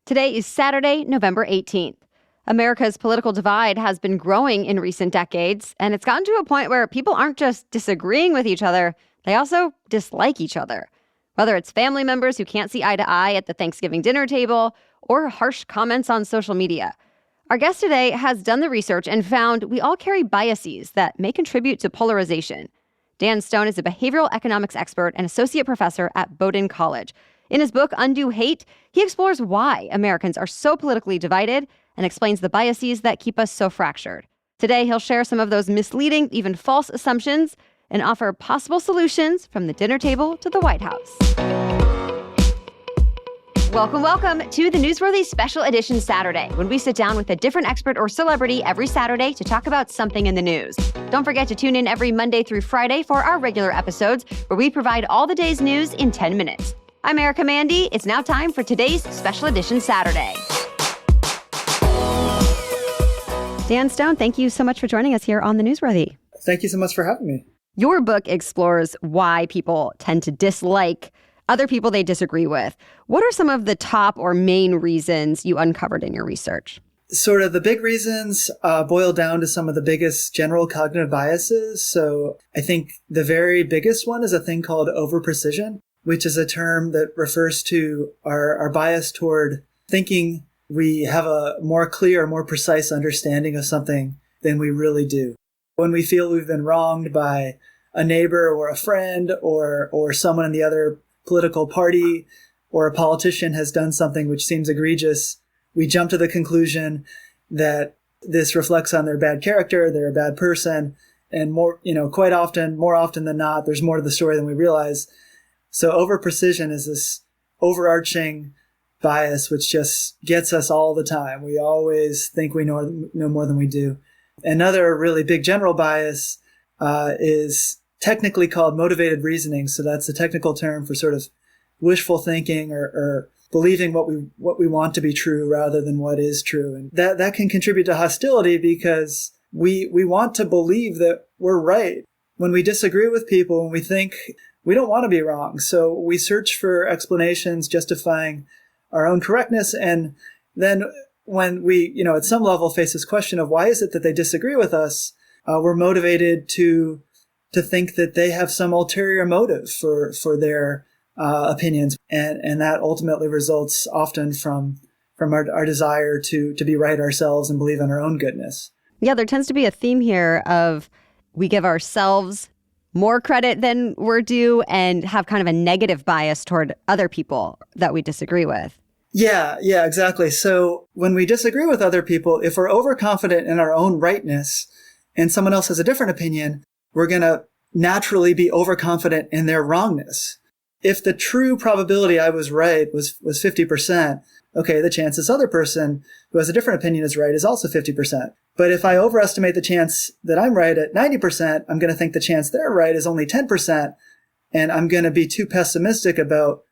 Today is Saturday, November 18th. America's political divide has been growing in recent decades, and it's gotten to a point where people aren't just disagreeing with each other, they also dislike each other. Whether it's family members who can't see eye to eye at the Thanksgiving dinner table or harsh comments on social media. Our guest today has done the research and found we all carry biases that may contribute to polarization. Dan Stone is a behavioral economics expert and associate professor at Bowdoin College. In his book, Undue Hate, he explores why Americans are so politically divided and explains the biases that keep us so fractured. Today, he'll share some of those misleading, even false assumptions and offer possible solutions from the dinner table to the White House. Welcome to the Newsworthy Special Edition Saturday, when we sit down with a different expert or celebrity every Saturday to talk about something in the news. Don't forget to tune in every Monday through Friday for our regular episodes, where we provide all the day's news in 10 minutes. I'm Erica Mandy. It's now time for today's Special Edition Saturday. Dan Stone, thank you so much for joining us here on The Newsworthy. Thank you so much for having me. Your book explores why people tend to dislike other people they disagree with. What are some of the top or main reasons you uncovered in your research? Sort of the big reasons boil down to some of the biggest general cognitive biases. So I think the very biggest one is a thing called overprecision, which is a term that refers to our bias toward thinking we have a more clear, more precise understanding of something than we really do. When we feel we've been wronged by a neighbor or a friend or someone in the other political party, or a politician has done something which seems egregious, we jump to the conclusion that this reflects on their bad character, they're a bad person, and more often than not, there's more to the story than we realize. So overprecision is this overarching bias which just gets us all the time. We always think we know more than we do. Another really big general bias is technically called motivated reasoning. So that's a technical term for sort of wishful thinking or believing what we want to be true rather than what is true. And that can contribute to hostility because we want to believe that we're right. When we disagree with people, when we think we don't want to be wrong. So we search for explanations justifying our own correctness. And then when we, at some level face this question of why is it that they disagree with us, we're motivated to think that they have some ulterior motive for their opinions. And that ultimately results often from our desire to be right ourselves and believe in our own goodness. Yeah, there tends to be a theme here of we give ourselves more credit than we're due and have kind of a negative bias toward other people that we disagree with. Yeah, exactly. So when we disagree with other people, if we're overconfident in our own rightness and someone else has a different opinion, we're going to naturally be overconfident in their wrongness. If the true probability I was right was 50%, okay, the chance this other person who has a different opinion is right is also 50%. But if I overestimate the chance that I'm right at 90%, I'm going to think the chance they're right is only 10%. And I'm going to be too pessimistic about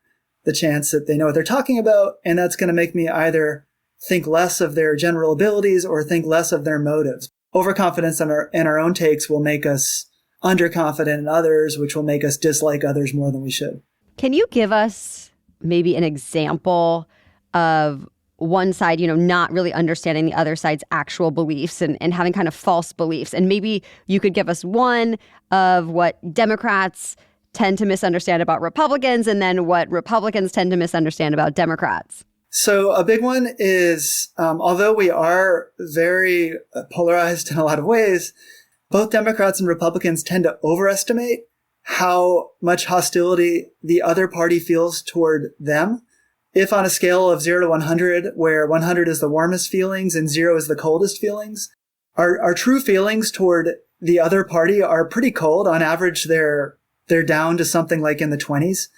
the chance that they know what they're talking about. And that's going to make me either think less of their general abilities or think less of their motives. Overconfidence in our own takes will make us underconfident in others, which will make us dislike others more than we should. Can you give us maybe an example of one side, not really understanding the other side's actual beliefs and having kind of false beliefs? And maybe you could give us one of what Democrats tend to misunderstand about Republicans and then what Republicans tend to misunderstand about Democrats. So a big one is, although we are very polarized in a lot of ways, both Democrats and Republicans tend to overestimate how much hostility the other party feels toward them. If on a scale of 0 to 100, where 100 is the warmest feelings and 0 is the coldest feelings, our true feelings toward the other party are pretty cold. On average, they're down to something like in the 20s.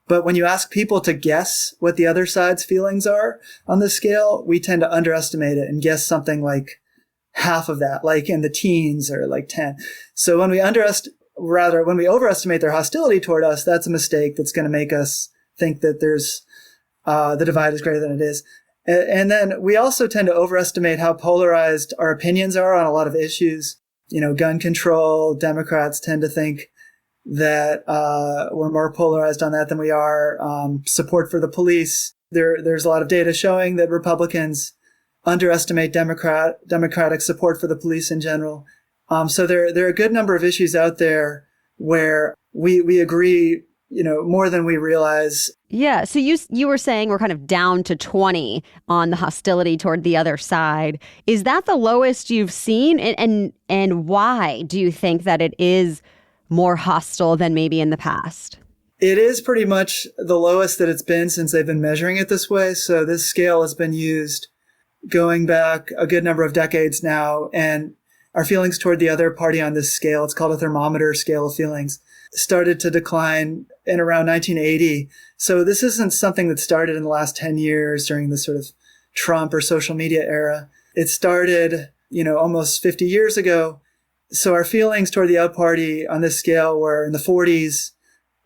But when you ask people to guess what the other side's feelings are on the scale, we tend to underestimate it and guess something like half of that, like in the teens or like 10. So when we overestimate their hostility toward us, that's a mistake that's going to make us think that there's the divide is greater than it is. And then we also tend to overestimate how polarized our opinions are on a lot of issues. Gun control, Democrats tend to think that we're more polarized on that than we are. Support for the police, There's a lot of data showing that Republicans underestimate Democratic support for the police in general. So there are a good number of issues out there where we agree, more than we realize. Yeah. So you were saying we're kind of down to 20 on the hostility toward the other side. Is that the lowest you've seen? And why do you think that it is more hostile than maybe in the past? It is pretty much the lowest that it's been since they've been measuring it this way. So this scale has been used going back a good number of decades now. And our feelings toward the other party on this scale, it's called a thermometer scale of feelings, started to decline in around 1980. So this isn't something that started in the last 10 years during the sort of Trump or social media era. It started, almost 50 years ago. So our feelings toward the out party on this scale were in the 40s,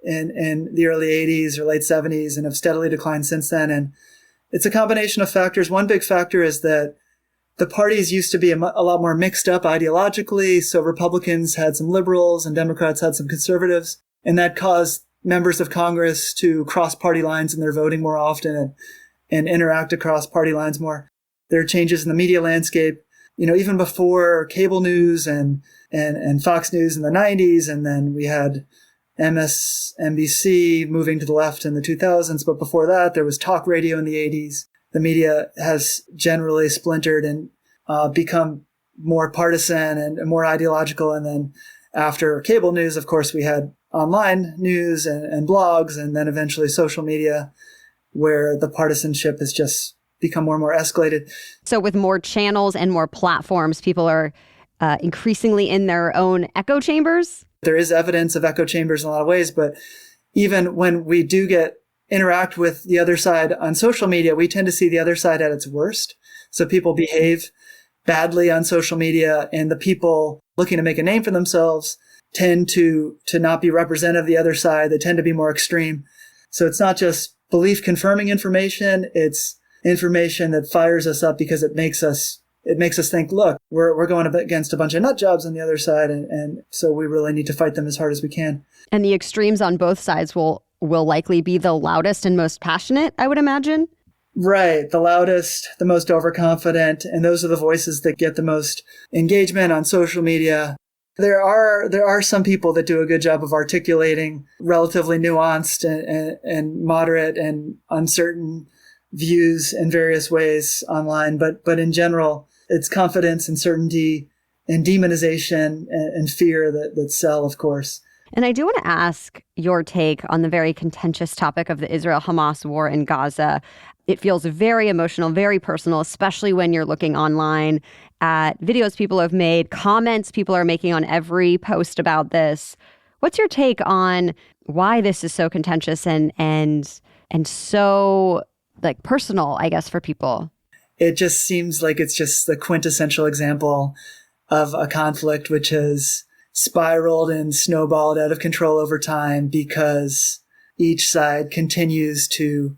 in the early 80s or late 70s, and have steadily declined since then. And it's a combination of factors. One big factor is that the parties used to be a lot more mixed up ideologically. So Republicans had some liberals and Democrats had some conservatives. And that caused members of Congress to cross party lines in their voting more often and interact across party lines more. There are changes in the media landscape, even before cable news and Fox News in the 90s. And then we had MSNBC moving to the left in the 2000s. But before that, there was talk radio in the 80s. The media has generally splintered and become more partisan and more ideological. And then after cable news, of course, we had online news and blogs, and then eventually social media, where the partisanship has just become more and more escalated. So with more channels and more platforms, people are increasingly in their own echo chambers? There is evidence of echo chambers in a lot of ways, but even when we do interact with the other side on social media, we tend to see the other side at its worst. So people behave badly on social media, and the people looking to make a name for themselves tend to not be representative of the other side. They tend to be more extreme. So it's not just belief confirming information, it's information that fires us up because it makes us think, look, we're going against a bunch of nut jobs on the other side, and so we really need to fight them as hard as we can. And the extremes on both sides will likely be the loudest and most passionate, I would imagine. Right. The loudest, the most overconfident, and those are the voices that get the most engagement on social media. There are some people that do a good job of articulating relatively nuanced and moderate and uncertain views in various ways online. But in general, it's confidence and certainty and demonization and fear that sell, of course. And I do want to ask your take on the very contentious topic of the Israel-Hamas war in Gaza. It feels very emotional, very personal, especially when you're looking online at videos people have made, comments people are making on every post about this. What's your take on why this is so contentious and so personal, I guess, for people? It just seems like it's just the quintessential example of a conflict which has spiraled and snowballed out of control over time because each side continues to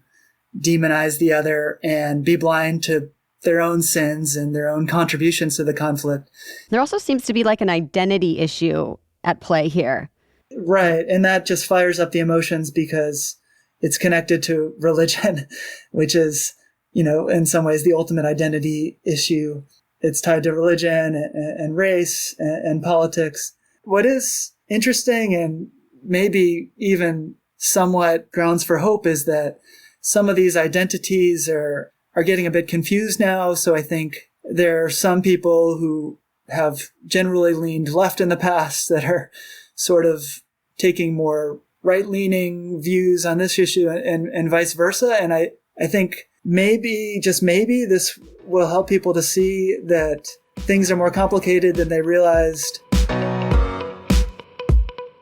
demonize the other and be blind to their own sins and their own contributions to the conflict. There also seems to be an identity issue at play here. Right. And that just fires up the emotions because it's connected to religion, which is, in some ways the ultimate identity issue. It's tied to religion and race and politics. What is interesting and maybe even somewhat grounds for hope is that some of these identities are getting a bit confused now. So I think there are some people who have generally leaned left in the past that are sort of taking more right-leaning views on this issue and vice versa. And I think maybe, just maybe, this will help people to see that things are more complicated than they realized.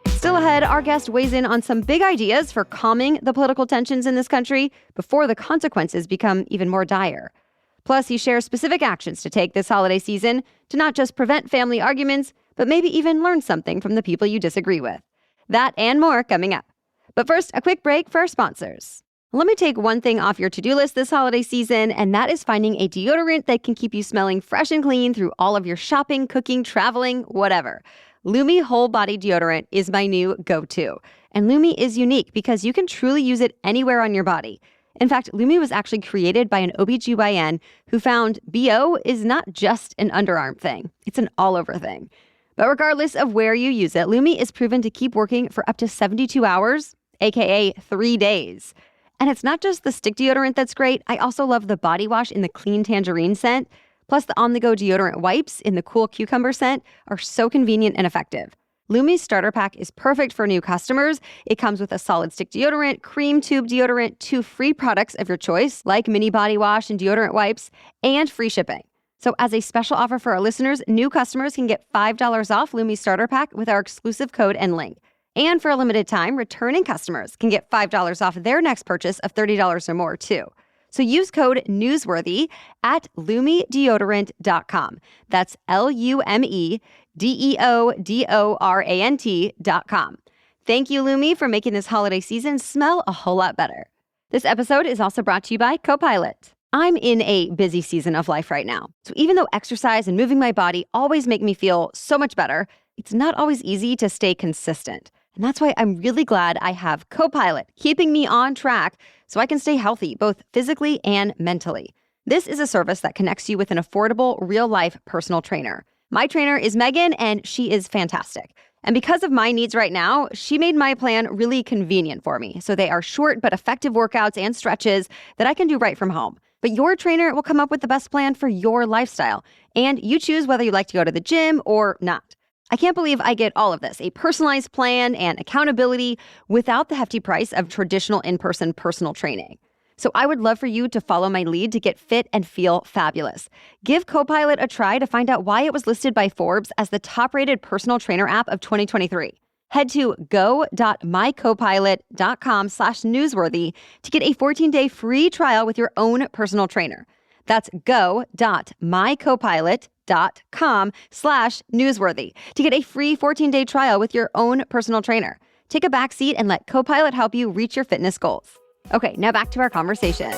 Still ahead, our guest weighs in on some big ideas for calming the political tensions in this country before the consequences become even more dire. Plus, he shares specific actions to take this holiday season to not just prevent family arguments, but maybe even learn something from the people you disagree with. That and more coming up. But first, a quick break for our sponsors. Let me take one thing off your to-do list this holiday season, and that is finding a deodorant that can keep you smelling fresh and clean through all of your shopping, cooking, traveling, whatever. Lumi Whole Body Deodorant is my new go-to. And Lumi is unique because you can truly use it anywhere on your body. In fact, Lumi was actually created by an OBGYN who found BO is not just an underarm thing. It's an all-over thing. But regardless of where you use it, Lumi is proven to keep working for up to 72 hours, aka 3 days. And it's not just the stick deodorant that's great. I also love the body wash in the clean tangerine scent. Plus, the on-the-go deodorant wipes in the cool cucumber scent are so convenient and effective. Lumi's starter pack is perfect for new customers. It comes with a solid stick deodorant, cream tube deodorant, 2 free products of your choice, like mini body wash and deodorant wipes, and free shipping. So as a special offer for our listeners, new customers can get $5 off Lumi's starter pack with our exclusive code and link. And for a limited time, returning customers can get $5 off their next purchase of $30 or more, too. So use code NEWSWORTHY at LumiDeodorant.com. That's LumiDeodorant.com. Thank you, Lumi, for making this holiday season smell a whole lot better. This episode is also brought to you by Copilot. I'm in a busy season of life right now. So even though exercise and moving my body always make me feel so much better, it's not always easy to stay consistent. And that's why I'm really glad I have Copilot keeping me on track so I can stay healthy, both physically and mentally. This is a service that connects you with an affordable, real-life personal trainer. My trainer is Megan, and she is fantastic. And because of my needs right now, she made my plan really convenient for me. So they are short but effective workouts and stretches that I can do right from home. But your trainer will come up with the best plan for your lifestyle. And you choose whether you like to go to the gym or not. I can't believe I get all of this, a personalized plan and accountability without the hefty price of traditional in-person personal training. So I would love for you to follow my lead to get fit and feel fabulous. Give Copilot a try to find out why it was listed by Forbes as the top-rated personal trainer app of 2023. Head to go.mycopilot.com/newsworthy to get a 14-day free trial with your own personal trainer. That's go.mycopilot.com/newsworthy to get a free 14-day trial with your own personal trainer. Take a back seat and let Copilot help you reach your fitness goals. Okay, now back to our conversation.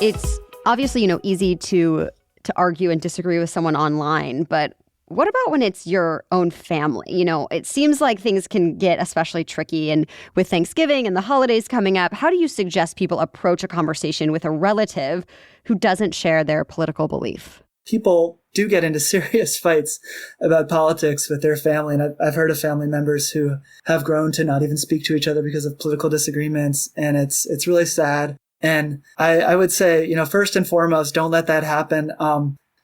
It's obviously, easy to argue and disagree with someone online, but what about when it's your own family? It seems like things can get especially tricky, and with Thanksgiving and the holidays coming up, how do you suggest people approach a conversation with a relative who doesn't share their political belief? People do get into serious fights about politics with their family. And I've heard of family members who have grown to not even speak to each other because of political disagreements. And it's really sad. And I would say, first and foremost, don't let that happen.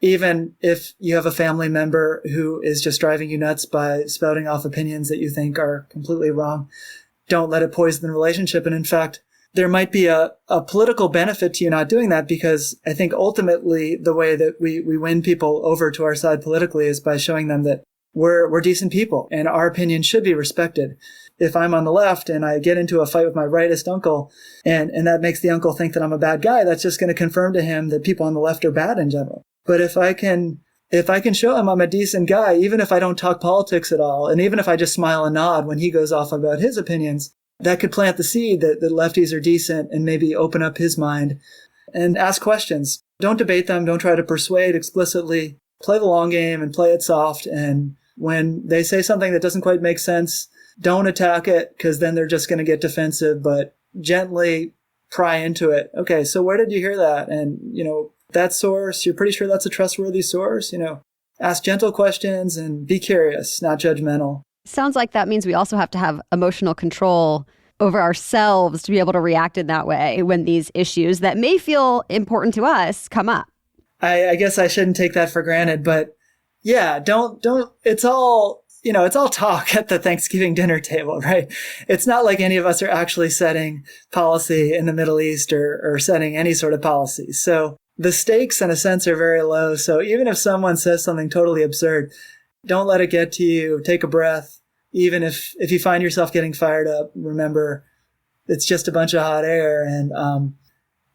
Even if you have a family member who is just driving you nuts by spouting off opinions that you think are completely wrong, don't let it poison the relationship. And in fact, there might be a political benefit to you not doing that, because I think ultimately the way that we win people over to our side politically is by showing them that we're decent people and our opinion should be respected. If I'm on the left and I get into a fight with my rightist uncle and that makes the uncle think that I'm a bad guy, that's just going to confirm to him that people on the left are bad in general. But if I can show him I'm a decent guy, even if I don't talk politics at all, and even if I just smile and nod when he goes off about his opinions, that could plant the seed that lefties are decent and maybe open up his mind and ask questions. Don't debate them. Don't try to persuade explicitly. Play the long game and play it soft. And when they say something that doesn't quite make sense, don't attack it, because then they're just going to get defensive, but gently pry into it. Okay, so where did you hear that? And, that source, you're pretty sure that's a trustworthy source? Ask gentle questions and be curious, not judgmental. Sounds like that means we also have to have emotional control over ourselves to be able to react in that way when these issues that may feel important to us come up. I guess I shouldn't take that for granted, but yeah, don't, it's all talk at the Thanksgiving dinner table, right? It's not like any of us are actually setting policy in the Middle East or setting any sort of policy. So the stakes, in a sense, are very low. So even if someone says something totally absurd, don't let it get to you. Take a breath. Even if you find yourself getting fired up, remember, it's just a bunch of hot air, and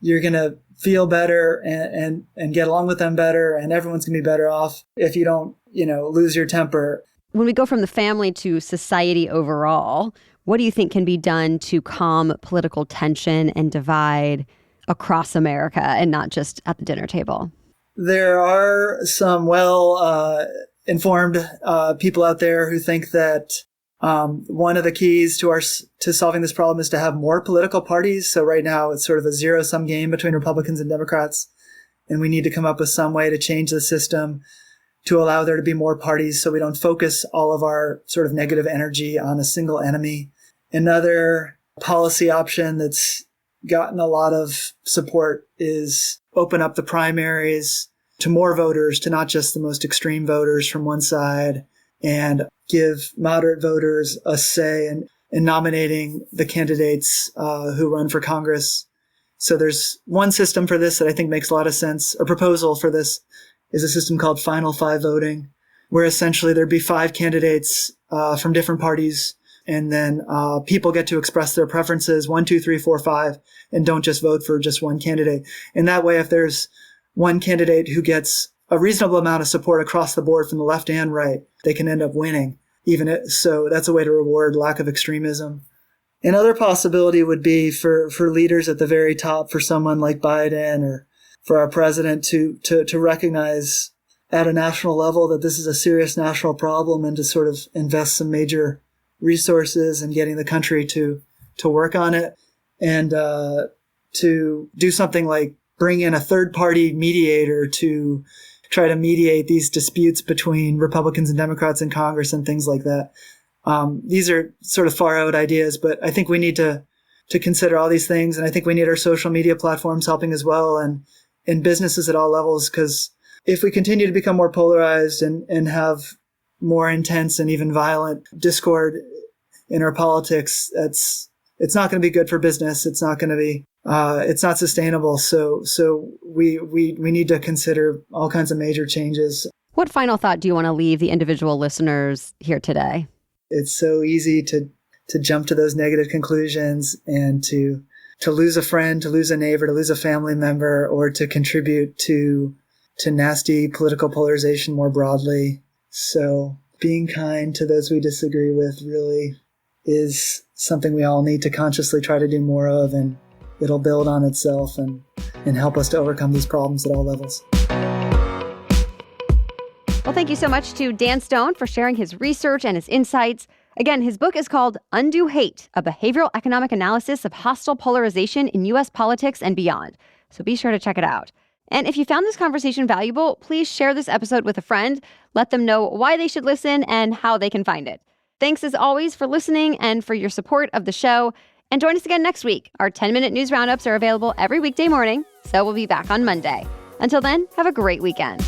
you're going to feel better and get along with them better, and everyone's going to be better off if you don't, lose your temper. When we go from the family to society overall, what do you think can be done to calm political tension and divide across America and not just at the dinner table? There are some informed people out there who think that One of the keys to solving this problem is to have more political parties. So right now it's sort of a zero-sum game between Republicans and Democrats. And we need to come up with some way to change the system to allow there to be more parties so we don't focus all of our sort of negative energy on a single enemy. Another policy option that's gotten a lot of support is open up the primaries to more voters, to not just the most extreme voters from one side, and give moderate voters a say in nominating the candidates who run for Congress. So there's one system for this that I think makes a lot of sense. A proposal for this is a system called Final Five voting, where essentially there'd be 5 candidates from different parties, and then people get to express their preferences 1, 2, 3, 4, 5, and don't just vote for just one candidate. And that way, if there's one candidate who gets a reasonable amount of support across the board from the left and right, they can end up winning. So that's a way to reward lack of extremism. Another possibility would be for leaders at the very top, for someone like Biden or for our president to recognize at a national level that this is a serious national problem and to sort of invest some major resources in getting the country to work on it, and to do something like bring in a third-party mediator to try to mediate these disputes between Republicans and Democrats in Congress and things like that. These are sort of far-out ideas, but I think we need to consider all these things, and I think we need our social media platforms helping as well, and businesses at all levels, because if we continue to become more polarized and have more intense and even violent discord in our politics, it's not going to be good for business. It's not going to be it's not sustainable. So we need to consider all kinds of major changes. What final thought do you want to leave the individual listeners here today? It's so easy to jump to those negative conclusions and to lose a friend, to lose a neighbor, to lose a family member, or to contribute to nasty political polarization more broadly. So being kind to those we disagree with really is something we all need to consciously try to do more of, and it'll build on itself and help us to overcome these problems at all levels. Well, thank you so much to Dan Stone for sharing his research and his insights. Again, his book is called Undue Hate, a behavioral economic analysis of hostile polarization in U.S. politics and beyond. So be sure to check it out. And if you found this conversation valuable, please share this episode with a friend. Let them know why they should listen and how they can find it. Thanks as always for listening and for your support of the show. And join us again next week. Our 10-minute news roundups are available every weekday morning, so we'll be back on Monday. Until then, have a great weekend.